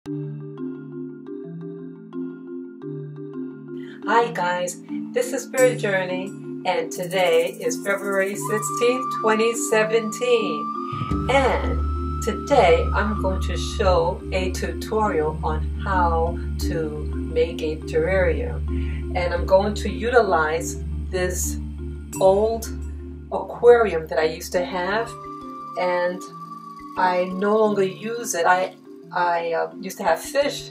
Hi guys, this is Spirit Journey and today is February 16th, 2017, and today I'm going to show a tutorial on how to make a terrarium, and I'm going to utilize this old aquarium that I used to have, and I no longer use it. I used to have fish,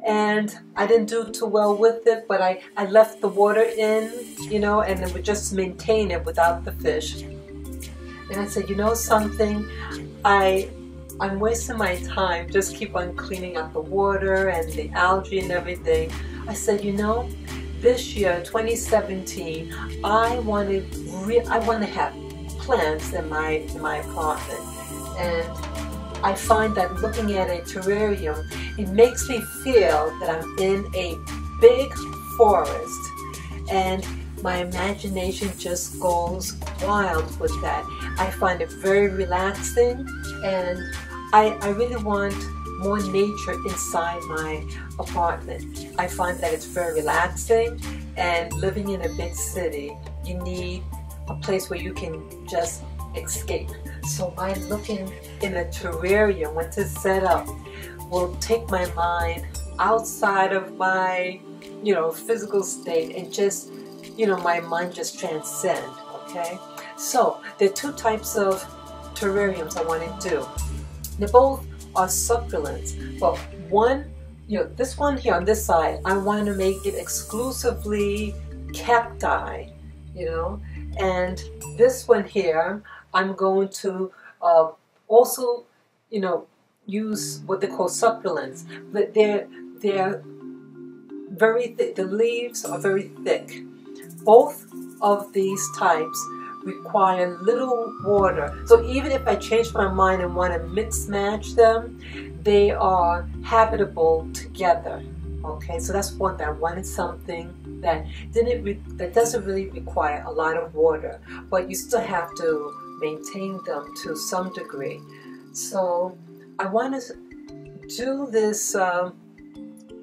and I didn't do too well with it, but I left the water in, you know, and it would just maintain it without the fish. And I said, you know something, I'm wasting my time, just keep on cleaning out the water and the algae and everything. I said, you know, this year, 2017, I want to have plants in my apartment, and I find that looking at a terrarium, it makes me feel that I'm in a big forest, and my imagination just goes wild with that. I find it very relaxing, and I really want more nature inside my apartment. I find that it's very relaxing, and living in a big city, you need a place where you can just escape. So by looking in a terrarium, what to set up, will take my mind outside of my, you know, physical state, and just, you know, my mind just transcend. Okay, so there are two types of terrariums I want to do. They both are succulents, but one, you know, this one here on this side, I want to make it exclusively cacti, you know, and this one here, I'm going to also, you know, use what they call succulents, but they're very thick. The leaves are very thick. Both of these types require little water. So even if I change my mind and want to mix match them, they are habitable together. Okay, so that's one thing. I wanted something that doesn't really require a lot of water, but you still have to maintain them to some degree. So I want to do this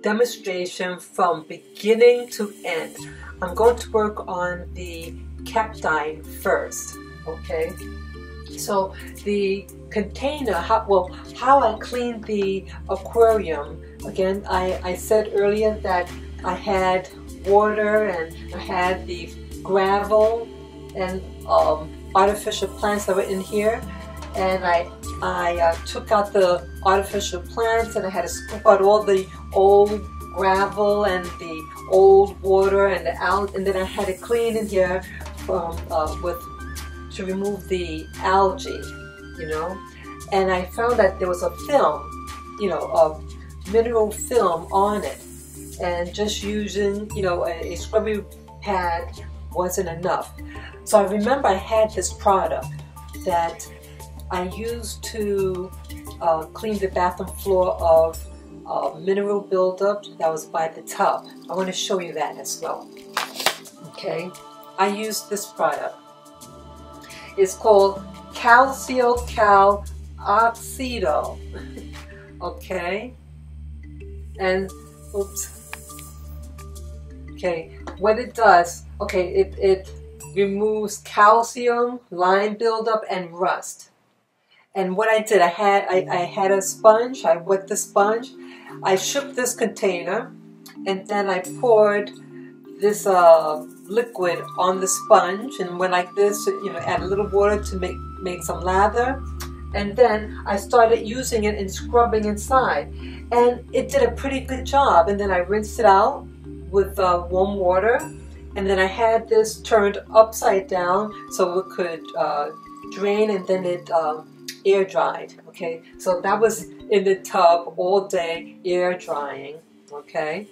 demonstration from beginning to end. I'm going to work on the cacti first. Okay, so the container, how I cleaned the aquarium, again, I said earlier that I had water and I had the gravel and artificial plants that were in here, and I took out the artificial plants, and I had to scoop out all the old gravel and the old water and the algae, and then I had to clean in here to remove the algae, you know. And I found that there was a film, you know, a mineral film on it, and just using, you know, a scrubby pad wasn't enough. So I remember I had this product that I used to clean the bathroom floor of mineral buildup that was by the tub. I want to show you that as well. Okay, I used this product. It's called Calcio-Cal Oxido. Okay, and oops. Okay, what it does, okay, it removes calcium, lime buildup, and rust. And what I did, I had a sponge. I wet the sponge. I shook this container, and then I poured this liquid on the sponge, and went like this. You know, add a little water to make some lather, and then I started using it and scrubbing inside, and it did a pretty good job. And then I rinsed it out with warm water, and then I had this turned upside down so it could drain, and then it air dried. Okay, so that was in the tub all day, air drying. Okay,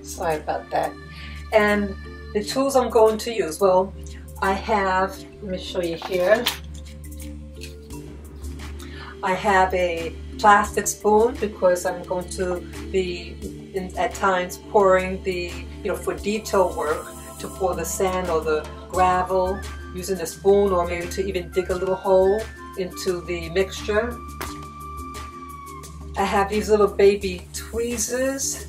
sorry about that. And the tools I'm going to use, well, I have, let me show you here. I have a plastic spoon because I'm going to be at times pouring the, you know, for detail work, to pour the sand or the gravel using a spoon, or maybe to even dig a little hole. into the mixture. I have these little baby tweezers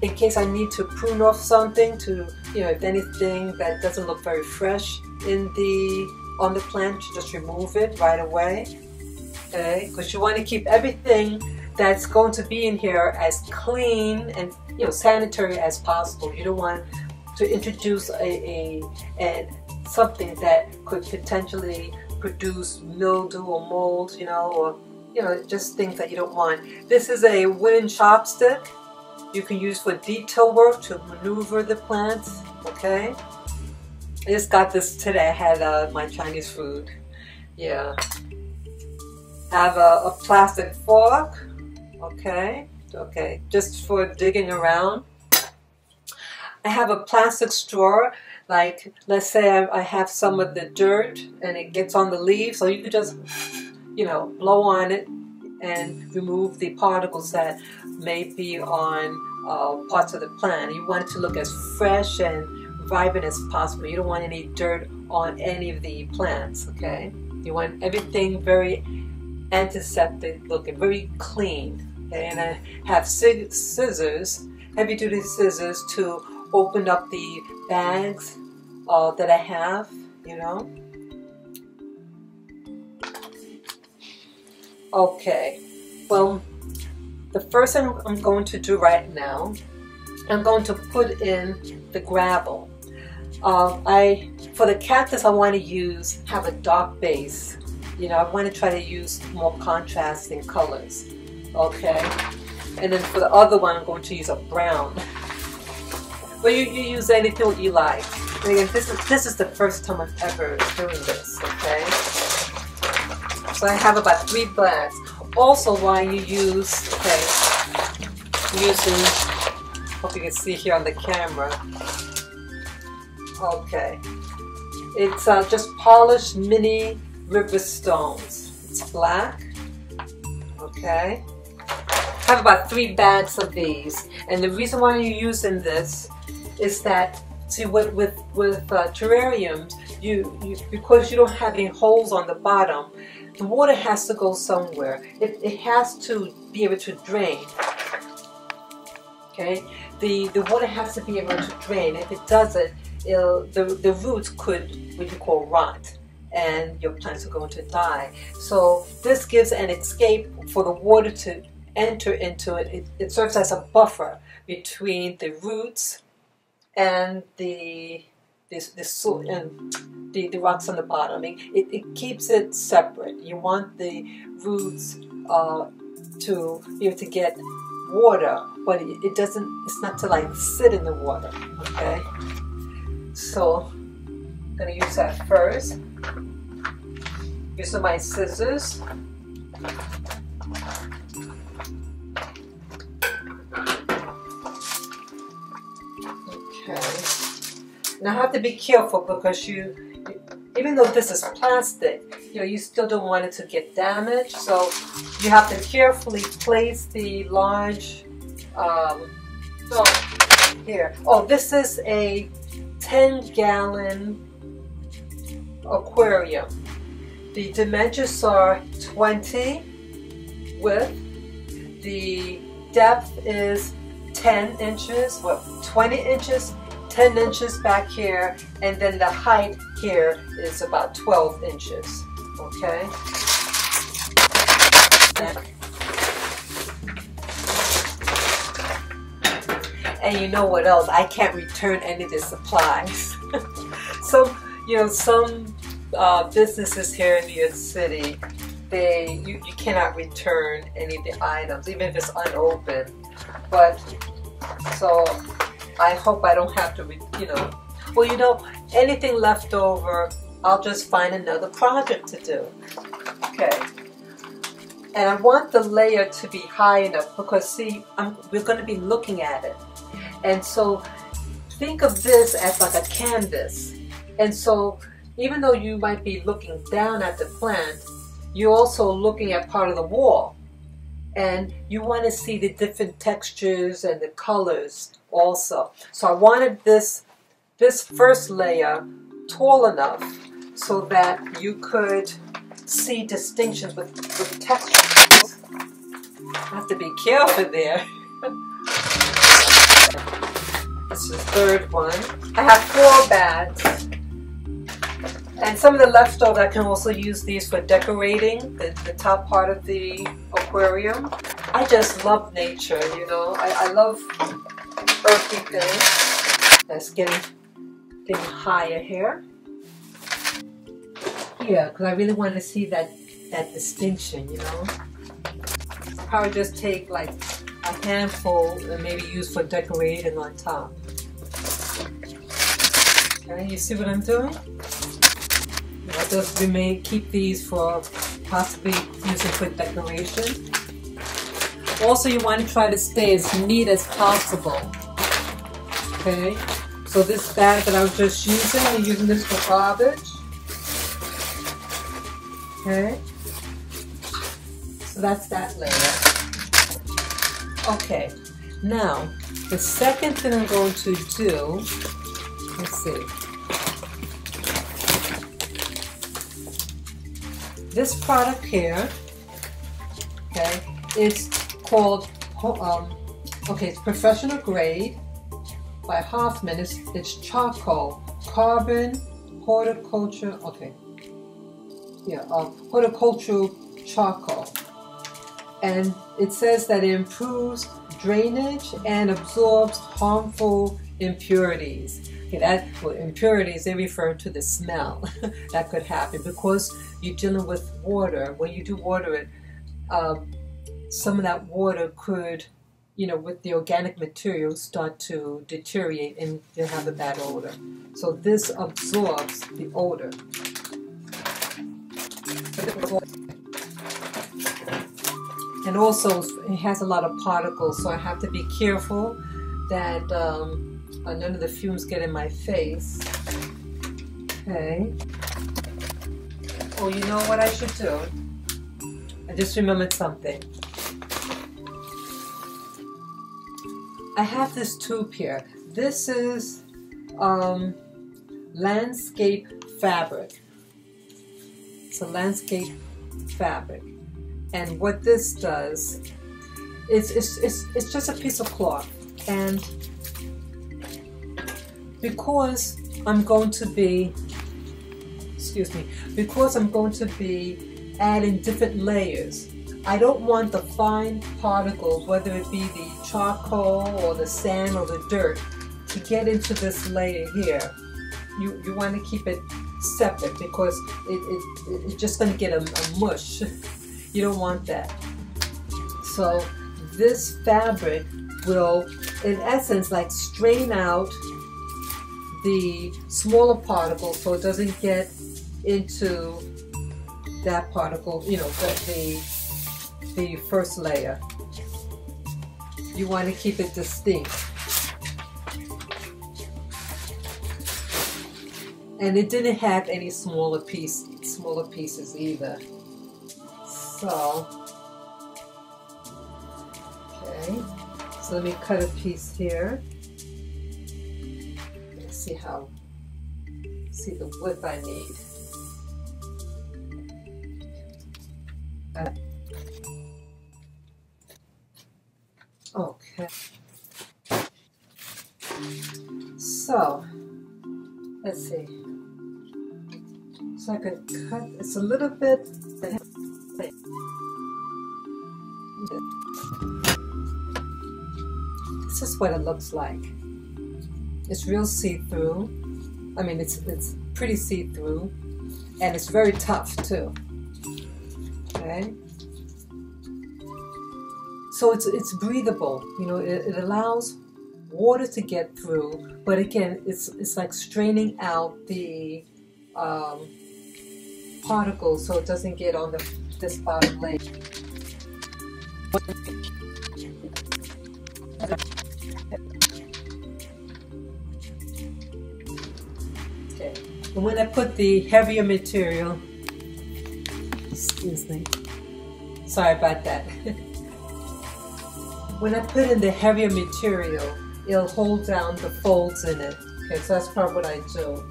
in case I need to prune off something to, if anything that doesn't look very fresh on the plant, you just remove it right away. Okay, because you want to keep everything that's going to be in here as clean and sanitary as possible. You don't want to introduce something that could potentially produce mildew or mold, or just things that you don't want. This is a wooden chopstick you can use for detail work to maneuver the plants. Okay, I just got this today. I had my Chinese food. Yeah. I have a plastic fork. Okay, just for digging around. I have a plastic straw. Like, let's say I have some of the dirt and it gets on the leaves, so you could just, blow on it and remove the particles that may be on parts of the plant. You want it to look as fresh and vibrant as possible. You don't want any dirt on any of the plants, okay? You want everything very antiseptic looking, very clean. Okay? And I have scissors, heavy-duty scissors, to open up the bags that I have, Okay, well, the first thing I'm going to do right now, I'm going to put in the gravel. For the cactus, I want to have a dark base. I want to try to use more contrasting colors. Okay, and then for the other one, I'm going to use a brown. Well, you use anything you like. And again, this is the first time I'm ever doing this. Okay, so I have about 3 blacks. Also, why you use using, hope you can see here on the camera. Okay, it's just polished mini river stones. It's black. Okay, I have about 3 bags of these, and the reason why you're using this is that, see, with terrariums, because you don't have any holes on the bottom, the water has to go somewhere. It has to be able to drain. Okay, the water has to be able to drain. If it doesn't, the roots could, what you call, rot, and your plants are going to die. So this gives an escape for the water to enter into it. It serves as a buffer between the roots and the rocks on the bottom. It keeps it separate. You want the roots to be able to get water, but it doesn't. It's not to like sit in the water. Okay, so I'm gonna use that first. Using my scissors. Okay. Now I have to be careful because even though this is plastic, you still don't want it to get damaged. So you have to carefully place the large. So here, this is a 10-gallon aquarium. The dimensions are 20 width. The depth is 10 inches, 20 inches, 10 inches back here, and then the height here is about 12 inches. Okay? And you know what else? I can't return any of the supplies. Some businesses here in New York City, you cannot return any of the items, even if it's unopened. But so I hope I don't have to, anything left over, I'll just find another project to do. Okay. And I want the layer to be high enough because, see, we're going to be looking at it. And so think of this as like a canvas. And so even though you might be looking down at the plant, you're also looking at part of the wall. And you want to see the different textures and the colors also. So I wanted this first layer tall enough so that you could see distinctions with textures. I have to be careful there. This is the third one. I have 4 bags. And some of the leftovers, I can also use these for decorating the top part of the aquarium. I just love nature, you know. I love earthy things. That's getting higher here. Here, because I really want to see that distinction, you know. Probably just take like a handful and maybe use for decorating on top. Okay, you see what I'm doing? I'll just keep these for possibly using for decoration. Also, you want to try to stay as neat as possible. Okay, so this bag that I was just using, I'm using this for garbage. Okay, so that's that layer. Okay, now the second thing I'm going to do, let's see. This product here, okay, it's called, it's professional grade by Hoffman. It's charcoal, carbon, horticulture, horticultural charcoal. And it says that it improves drainage and absorbs harmful impurities. Okay, impurities, they refer to the smell that could happen because you're dealing with water. When you do water it, some of that water could, you know, with the organic materials, start to deteriorate and you'll have a bad odor. So this absorbs the odor. And also it has a lot of particles, so I have to be careful that none of the fumes get in my face. Okay. Oh, you know what I should do? I just remembered something. I have this tube here. This is landscape fabric. It's a landscape fabric. And what this does, it's just a piece of cloth. And because I'm going to be, adding different layers, I don't want the fine particles, whether it be the charcoal or the sand or the dirt, to get into this layer here. You want to keep it separate because it's just going to get a mush. You don't want that. So this fabric will, in essence, like strain out the smaller particles so it doesn't get into that particle, you know, the first layer. You want to keep it distinct. And it didn't have any smaller pieces either. So, okay, so let me cut a piece here. Let's see the width I need. Okay, so let's see. So I can cut, it's a little bit. This is what it looks like. It's real see-through. I mean, it's pretty see-through, and it's very tough too. Okay. So it's breathable. You know, it allows water to get through, but again, it's like straining out the particles so it doesn't get on this bottom layer. Okay, and when I put the heavier material, excuse me, sorry about that. When I put in the heavier material, it'll hold down the folds in it. Okay, so that's probably what I do.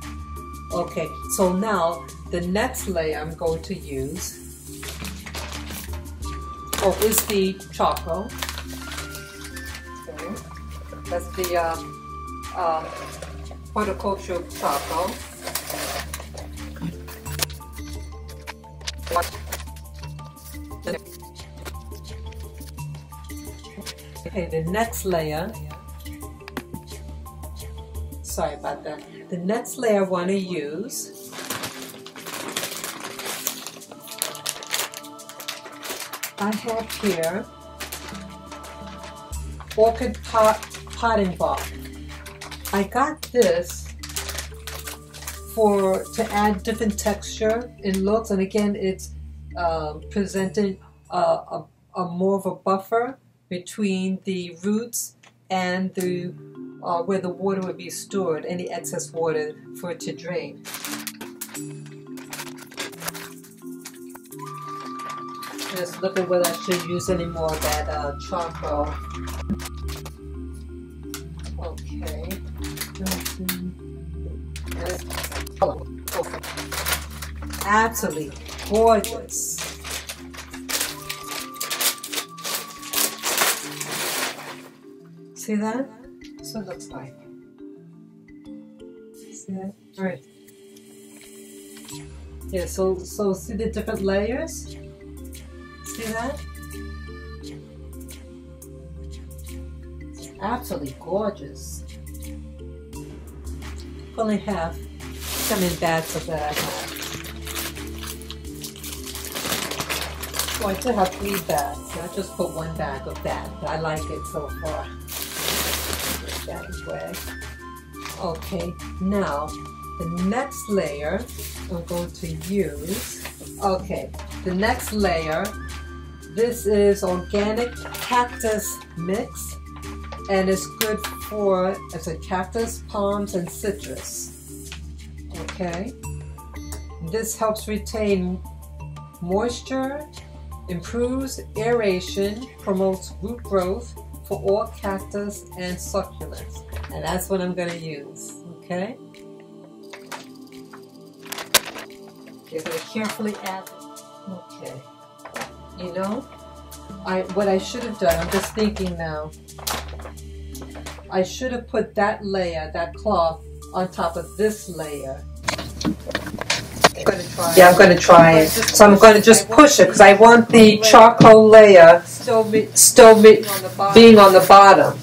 Okay, so now the next layer I'm going to use is the charcoal. Okay. That's the horticultural charcoal. Okay, the next layer, sorry about that. The next layer I want to use I have here orchid potting bark. I got this to add different texture and looks, and again it's presenting a more of a buffer between the roots and the where the water would be stored, any excess water for it to drain. Just look at whether I should use any more of that charcoal. Okay. Absolutely gorgeous. See that? That's what it looks like. See that? All right. Yeah, so see the different layers? See that? It's absolutely gorgeous. I only have some in bags of that I have. So I still have 3 bags. I just put 1 bag of that. I like it so far. Put that away. Okay, now the next layer I'm going to use. Okay, the next layer. This is organic cactus mix, and it's good for cactus, palms, and citrus. Okay, this helps retain moisture, improves aeration, promotes root growth for all cactus and succulents, and that's what I'm going to use. Okay, you're going to carefully add it. Okay. You know, what I should have done, I'm just thinking now, I should have put that layer, that cloth, on top of this layer. I'm going to try it. So I'm going to just push it because I want the charcoal layer still being on the bottom.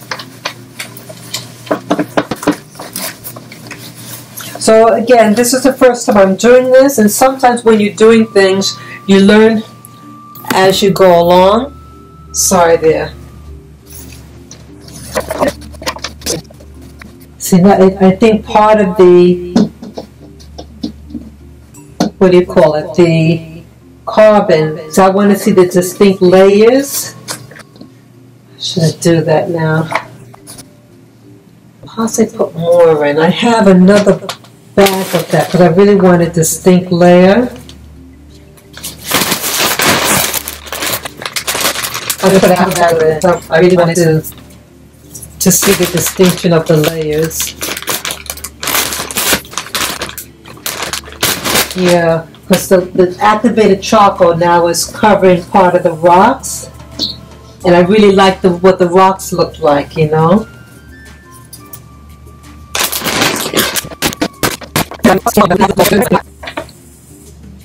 So again, this is the first time I'm doing this, and sometimes when you're doing things, you learn as you go along. Sorry there. See that? I think part of the, what do you call it? The carbon. So I want to see the distinct layers. Should I do that now? Possibly put more in. I have another bag of that, but I really want a distinct layer. I really wanted to see the distinction of the layers. Yeah, because the activated charcoal now is covering part of the rocks, and I really like what the rocks look like, you know.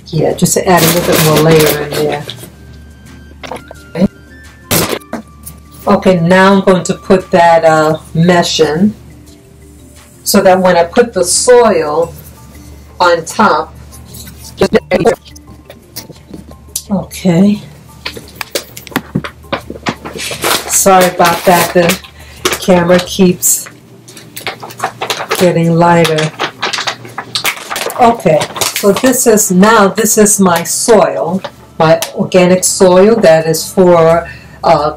Yeah, just to add a little bit more layer in there. Okay, now I'm going to put that mesh in, so that when I put the soil on top. Okay. Sorry about that, the camera keeps getting lighter. Okay, so this is my soil, my organic soil that is for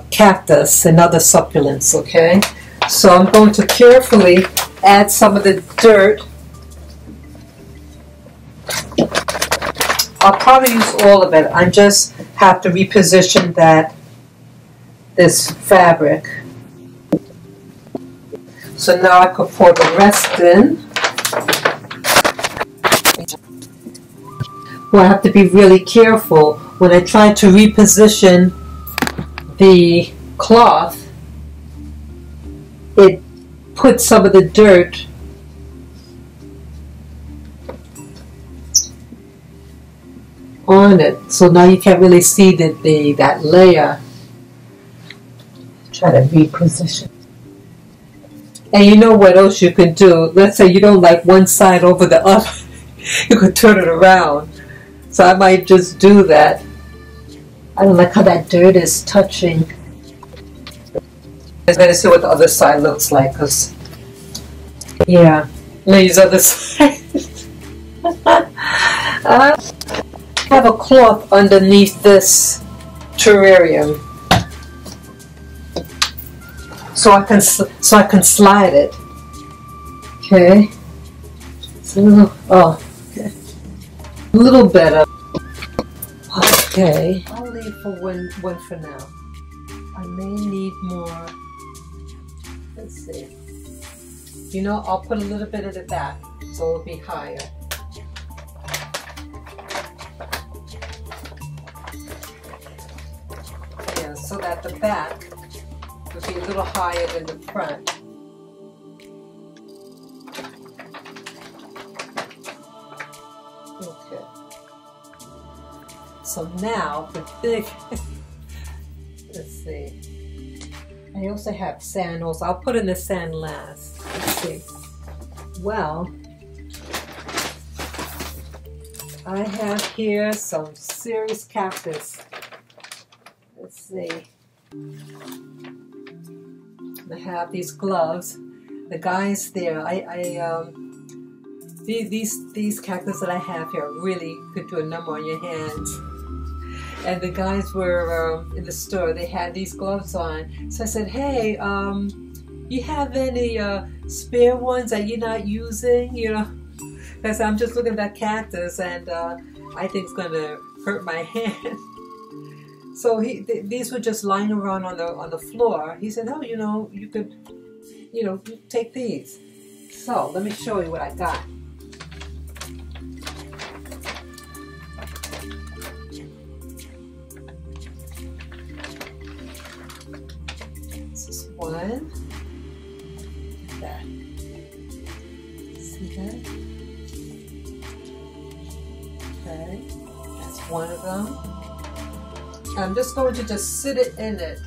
cactus and other succulents, okay? So I'm going to carefully add some of the dirt. I'll probably use all of it. I just have to reposition this fabric. So now I could pour the rest in. where I have to be really careful when I try to reposition the cloth. It puts some of the dirt on it, so now you can't really see that layer. Try to reposition. And you know what else you can do? Let's say you don't like one side over the other. You could turn it around. So I might just do that. I don't like how that dirt is touching. I'm gonna see what the other side looks like, cause yeah, use other side. I have a cloth underneath this terrarium, so I can slide it. Okay, it's a little okay, a little better. Okay, I'll leave for one for now. I may need more. Let's see. You know, I'll put a little bit at the back so it'll be higher. Yeah, so that the back will be a little higher than the front. Okay. So now the big, let's see. I also have sand also. I'll put in the sand last. Let's see. Well, I have here some serious cactus. Let's see. I have these gloves. The guys there, these cactus that I have here really could do a number on your hands. And the guys were in the store. They had these gloves on. So I said, hey, you have any spare ones that you're not using? You know, because I'm just looking at that cactus and I think it's going to hurt my hand. So these were just lying around on the floor. He said, oh, you know, you could, you know, take these. So let me show you what I got. One, that. See that? Okay, that's one of them. I'm just going to just sit it in it,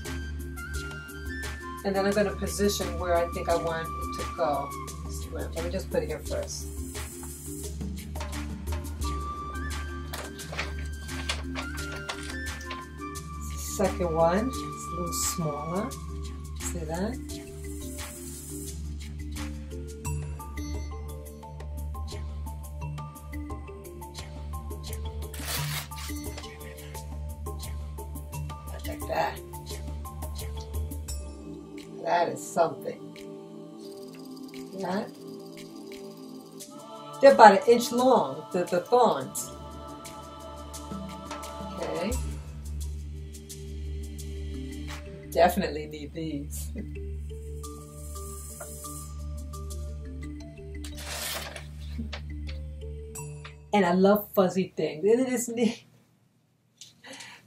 and then I'm going to position where I think I want it to go. Let me just put it here first. The second one is a little smaller. See that? Like that. That is something. Yeah. They're about 1 inch long, the thorns. Okay. Definitely need these. And I love fuzzy things. Isn't this neat?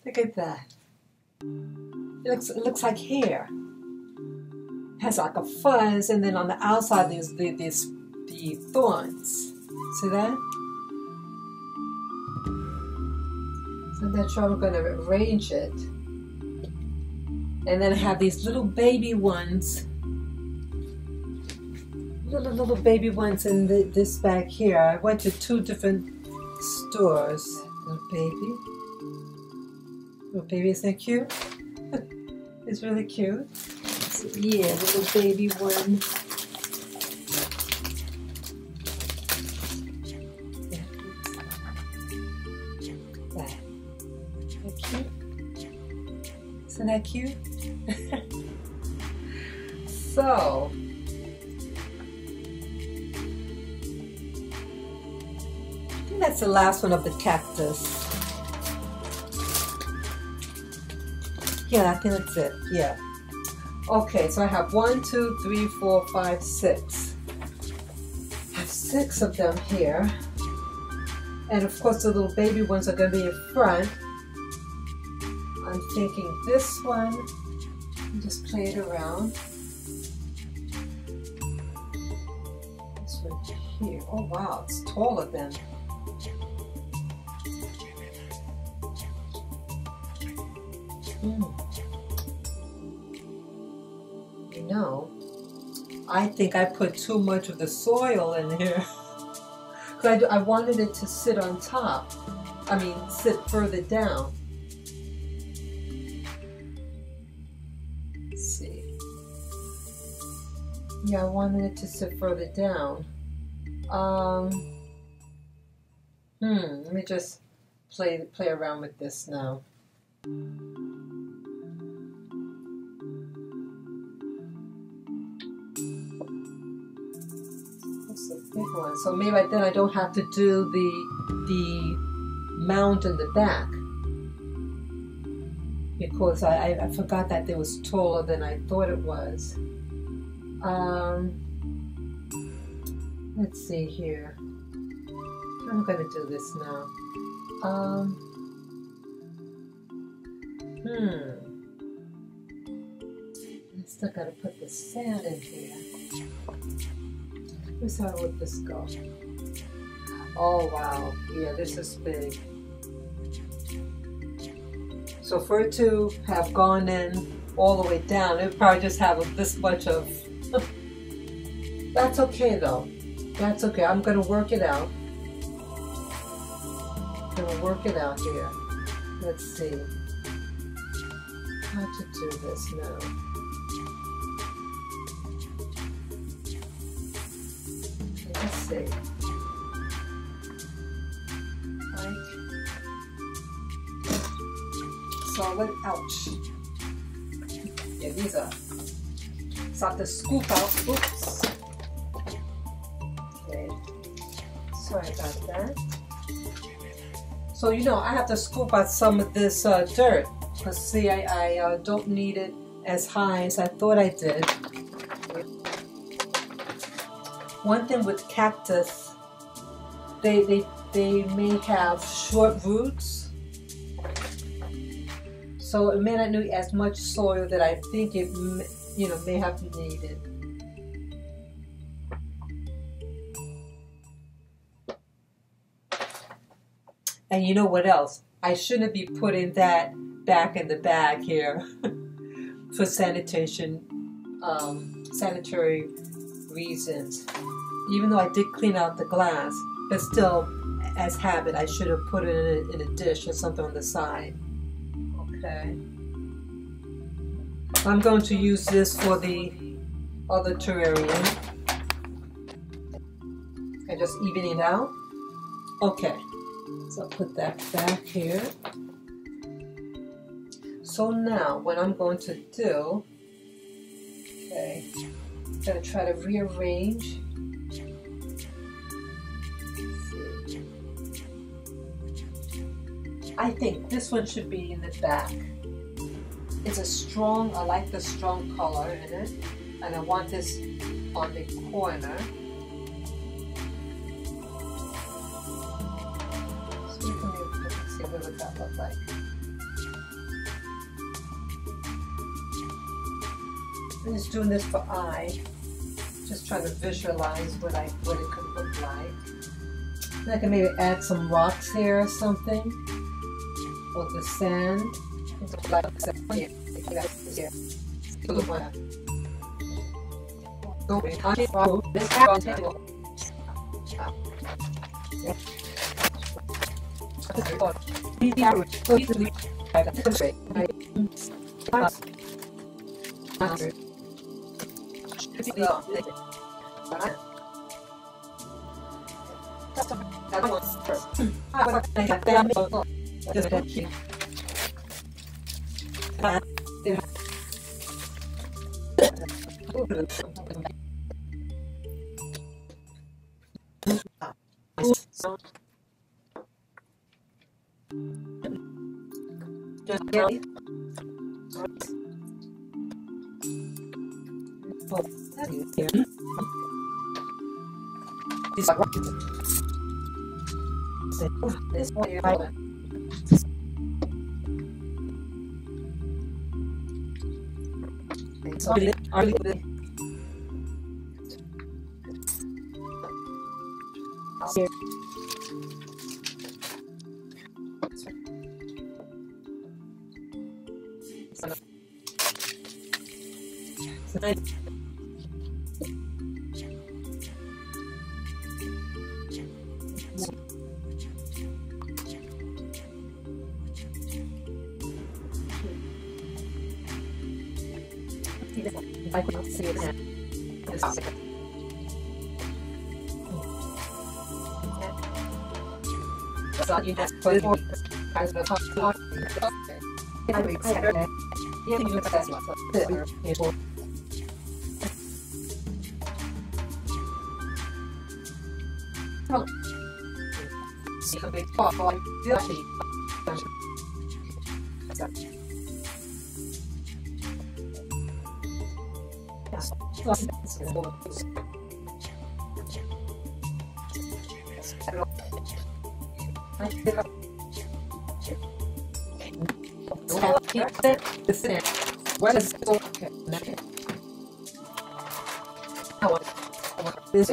Look at that. It looks like hair. It has like a fuzz, and then on the outside there's the thorns. See that? So that's how I'm going to arrange it. And then I have these little baby ones. Little baby ones in this bag here. I went to 2 different stores. Little baby. Little baby, isn't that cute? It's really cute. So, yeah, little baby one. Isn't that cute? So, I think that's the last one of the cactus. Yeah, I think that's it. Yeah. Okay, so I have 1, 2, 3, 4, 5, 6. I have 6 of them here. And of course the little baby ones are going to be in front. I'm thinking this one, just play it around. This one here, oh wow, it's taller than. You know, I think I put too much of the soil in here. Because I wanted it to sit on top. I mean, sit further down. Let's see. Yeah, I wanted it to sit further down. Let me just play around with this now. That's a big one. So maybe then I don't have to do the mound in the back, because I forgot that it was taller than I thought it was. Let's see here. I'm going to do this now. I still got to put the sand in here. Let's how would this go? Oh wow, yeah, this is big. So for it to have gone in all the way down, it would probably just have this much of. That's okay though. That's okay. I'm gonna work it out. Gonna work it out here. Let's see how to do this now. Let's see. Right. Solid. Ouch. Yeah, these are. So I have to scoop out. Oops. Okay. Sorry about that. So you know, I have to scoop out some of this dirt. Because see, I don't need it as high as I thought I did. One thing with cactus, they may have short roots, so it may not need as much soil that I think it may have needed. And you know what else? I shouldn't be putting that back in the bag here for sanitary reasons. Even though I did clean out the glass, but still, as habit, I should have put it in a dish or something on the side. Okay. I'm going to use this for the other terrarium. And just even it out. Okay. So I'll put that back here. So now, what I'm going to do, okay, I'm going to try to rearrange. I think this one should be in the back. It's a strong, I like the strong color in it. And I want this on the corner. So let's see what would that look like. I'm just doing this for eye. Just trying to visualize what it could look like. And I can maybe add some rocks here or something. Or the sand. This one. I can see it now. So you just put it as the top. What is this?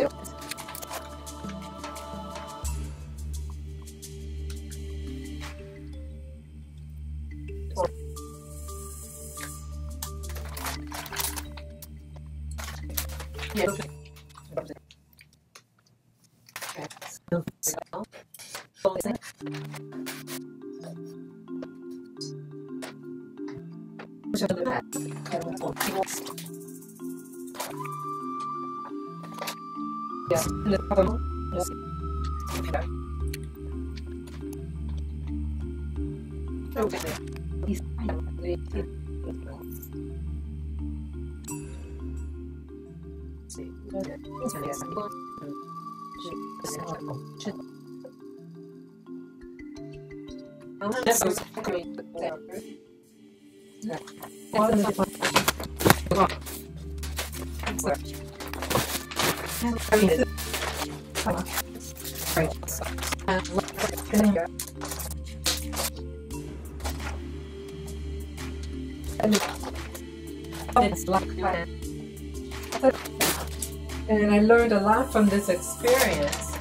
Yes. And I learned a lot from this experience.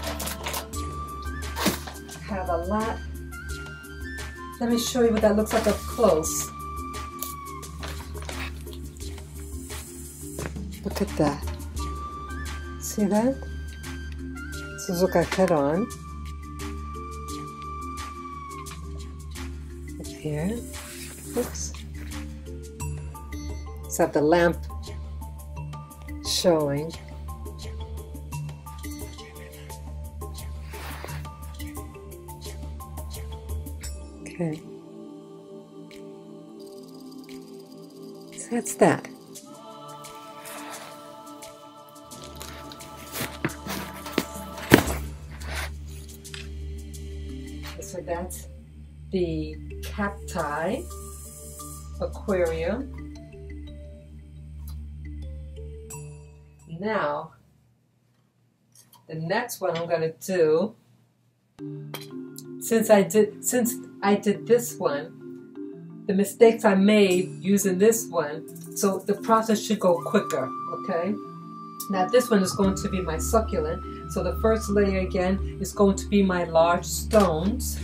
Have a lot. Let me show you what that looks like up close. Look at that. See that? This is look I head on. Up here. Oops. Let's have the lamp showing. Okay. So that's that. So that's the cacti aquarium. Now, the next one I'm going to do, since I did this one, the mistakes I made using this one, so the process should go quicker, okay? Now this one is going to be my succulent. So the first layer again is going to be my large stones.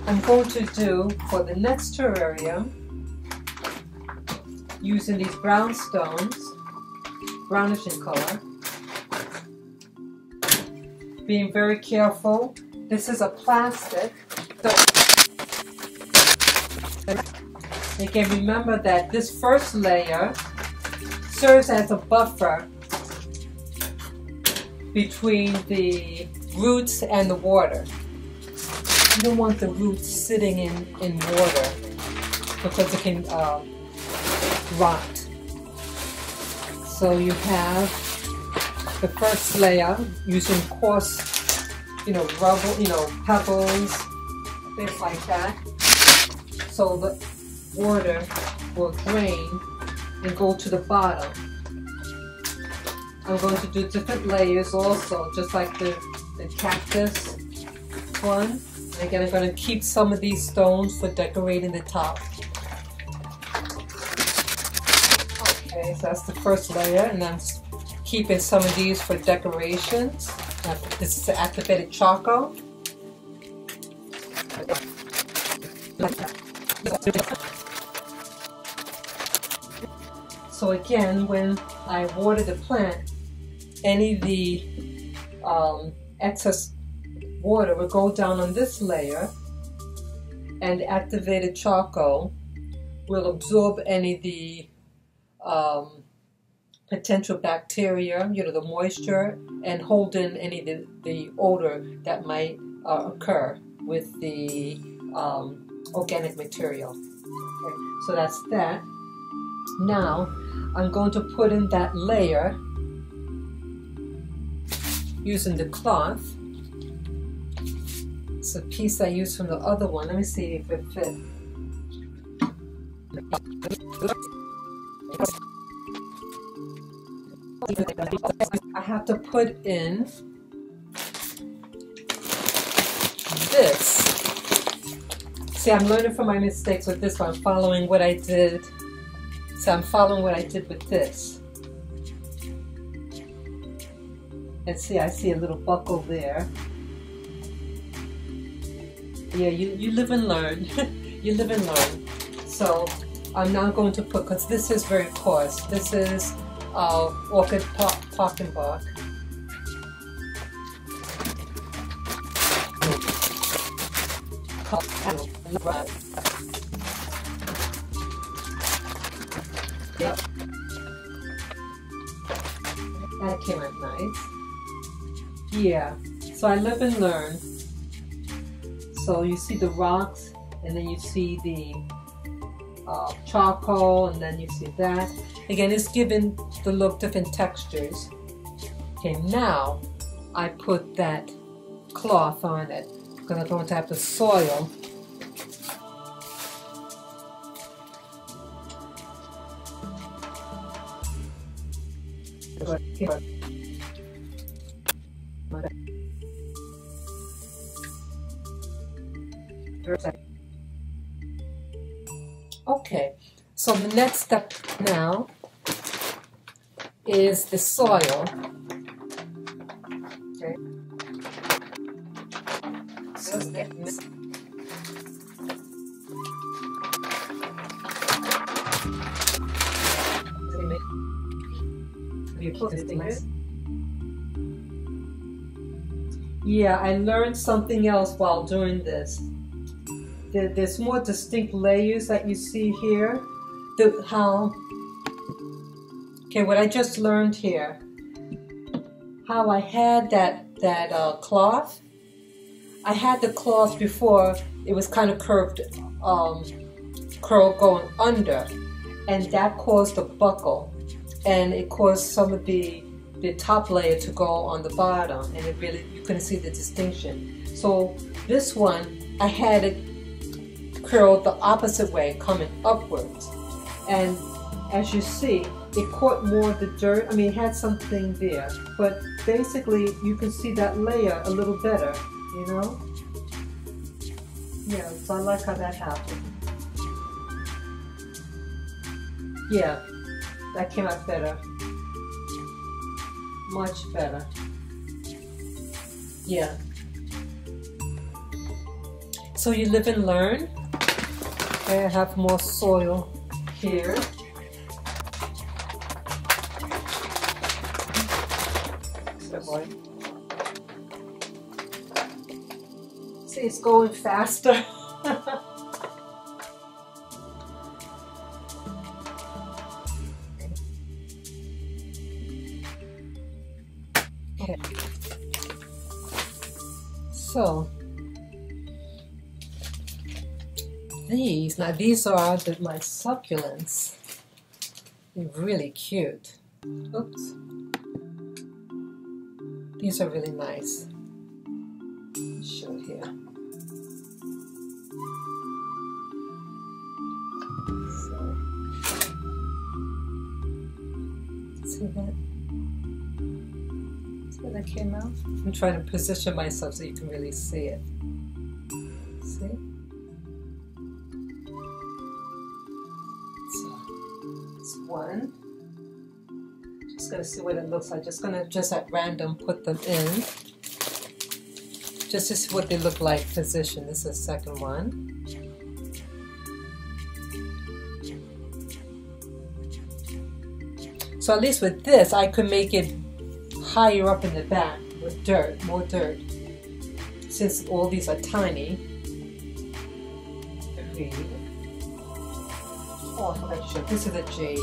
I'm going to do, for the next terrarium, using these brown stones, brownish in color. Being very careful. This is a plastic. So again, remember that this first layer serves as a buffer between the roots and the water. You don't want the roots sitting in water because it can rot. So you have the first layer using coarse, rubble, pebbles, things like that. So the water will drain and go to the bottom. I'm going to do different layers also, just like the cactus one. And again, I'm going to keep some of these stones for decorating the top. Okay, so that's the first layer, and I'm keeping some of these for decorations. This is the activated charcoal. So again, when I water the plant, any of the excess water will go down on this layer, and the activated charcoal will absorb any of the potential bacteria, the moisture, and hold in any of the odor that might occur with the organic material. Okay, so that's that. Now I'm going to put in that layer using the cloth. It's a piece I used from the other one. Let me see if it fits. I have to put in this. See, I'm learning from my mistakes with this one. I'm following what I did. So I'm following what I did with this. And see, I see a little buckle there. Yeah, you live and learn. You live and learn. So I'm now going to put, because this is very coarse. This is orchid pocket bark. Yep. That came out nice. Yeah, so I live and learn. So you see the rocks, and then you see the charcoal, and then you see that. Again, it's giving the look different textures. Okay, now I put that cloth on it because I'm going to have the soil. Okay, so the next step now is the soil. Okay. So yeah, I learned something else while doing this. There's more distinct layers that you see here. What I just learned here, how I had that cloth. I had the cloth before, it was kind of curved, curl going under, and that caused a buckle, and it caused some of the top layer to go on the bottom, and it really, you couldn't see the distinction. So this one, I had it curled the opposite way, coming upwards, and as you see, it caught more of the dirt. I mean, it had something there, but basically you can see that layer a little better, you know? Yeah, so I like how that happened. Yeah, that came out better. Much better. Yeah. So you live and learn. Okay, I have more soil here. See, it's going faster. Okay. So these are my succulents. They're really cute. Oops. These are really nice. Show here. So, see that? that came out? I'm trying to position myself so you can really see it. See? So, it's one. Just gonna see what it looks like. Just gonna at random put them in. Just to see what they look like position. This is the second one. So at least with this, I could make it higher up in the back with dirt, more dirt. Since all these are tiny. Oh, I forgot to show. This is a jade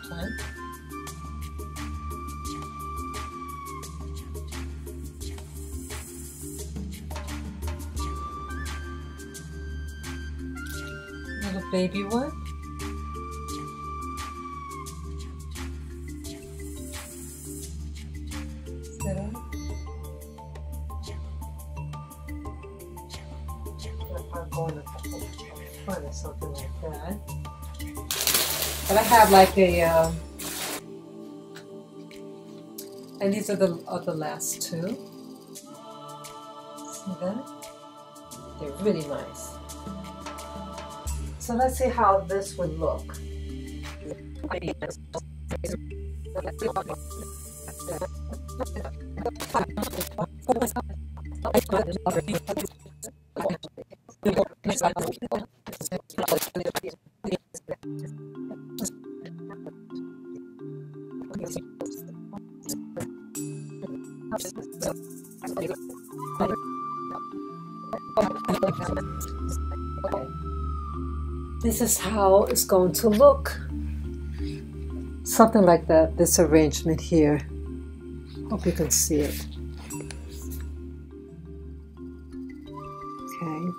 plant. Little baby one. I'm going to front or something like that. But I have like a, and these are the last two. See that? They're really nice. So let's see how this would look. This is how it's going to look. Something like that, this arrangement here. Hope you can see it. Okay.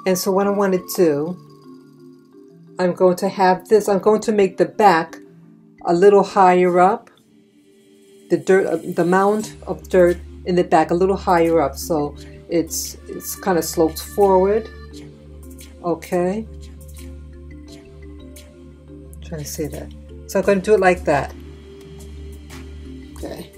And so what I want to do, I'm going to have this, I'm going to make the back a little higher up. The dirt, the mound of dirt in the back a little higher up, so it's kind of sloped forward. Okay. Trying to see that. So I'm going to do it like that. Okay.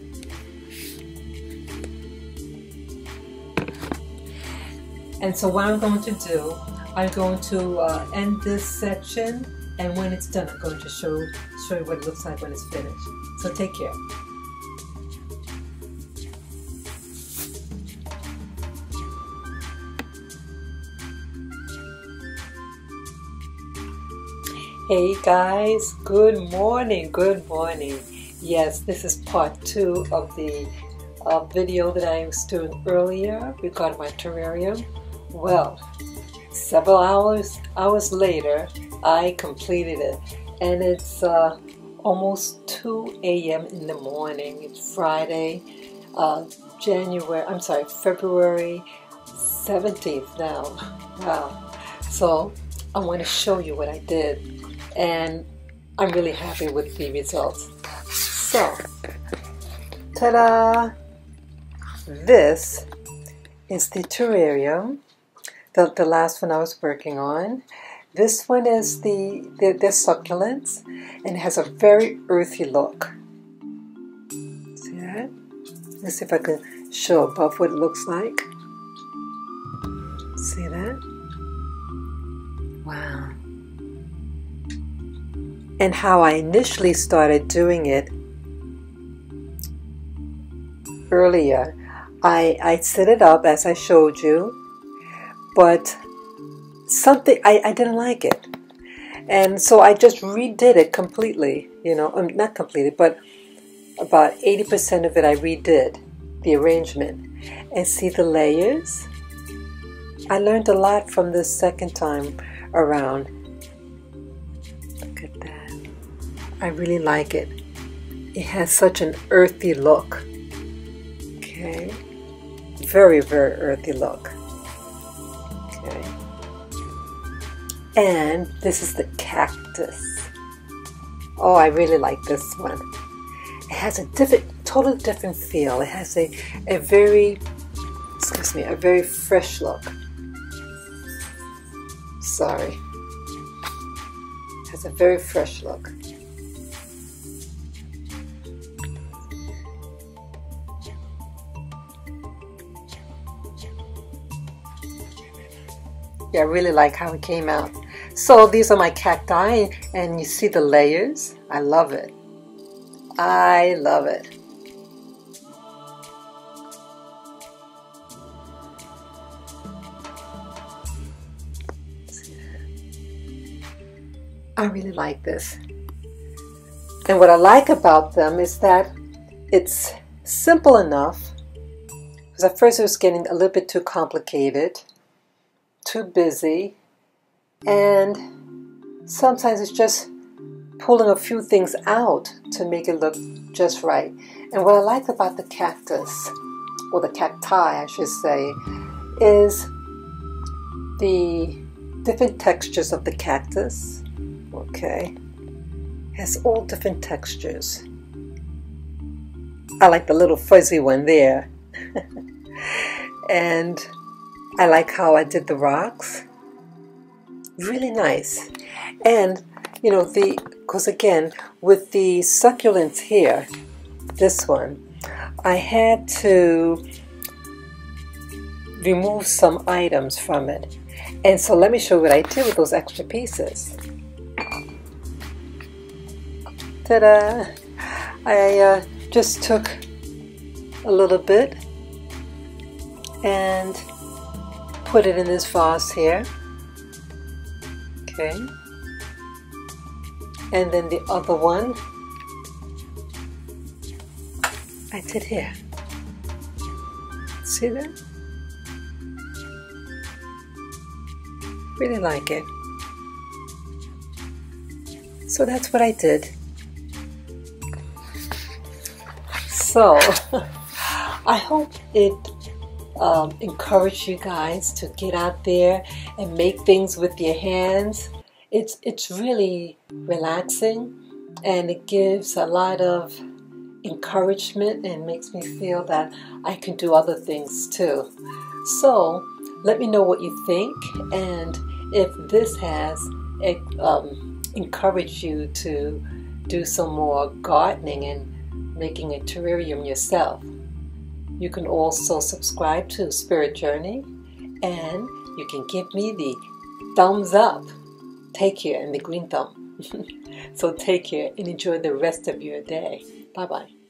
And so what I'm going to do, I'm going to end this section, and when it's done, I'm going to show you what it looks like when it's finished. So take care. Hey guys, good morning, good morning. Yes, this is part 2 of the video that I was doing earlier regarding my terrarium. Well, several hours later, I completed it, and it's almost 2 a.m. in the morning. It's Friday, February 17th now. Wow. So I want to show you what I did. And I'm really happy with the results. So, ta-da! This is the terrarium, the last one I was working on. This one is the succulents, and it has a very earthy look. See that? Let's see if I can show above what it looks like. See that? Wow. And how I initially started doing it earlier, I set it up as I showed you, but something I didn't like it, and so I just redid it completely. You know, not completed, but about 80% of it I redid the arrangement. And see the layers? I learned a lot from this second time around. Look at that. I really like it. It has such an earthy look. Okay. Very, very earthy look. Okay. And this is the cactus. Oh, I really like this one. It has a totally different feel. It has a very, a very fresh look. Sorry. It has a very fresh look. Yeah, I really like how it came out. So these are my cacti, and you see the layers. I love it. I love it. I really like this. And what I like about them is that it's simple enough, because at first it was getting a little bit too complicated, too busy, and sometimes it's just pulling a few things out to make it look just right. And what I like about the cactus, or the cacti I should say, is the different textures of the cactus. Okay, has all different textures. I like the little fuzzy one there. And I like how I did the rocks. Really nice. And you know, because again, with the succulents here, this one, I had to remove some items from it. And so let me show you what I did with those extra pieces. Ta-da! I just took a little bit and put it in this vase here. Okay. And then the other one I did here. See that? Really like it. So that's what I did. So I hope it encouraged you guys to get out there and make things with your hands. It's really relaxing, and it gives a lot of encouragement and makes me feel that I can do other things too. So let me know what you think, and if this has encouraged you to do some more gardening and making a terrarium yourself. You can also subscribe to Spirit Journey, and you can give me the thumbs up. Take care, and the green thumb. So take care and enjoy the rest of your day. Bye-bye.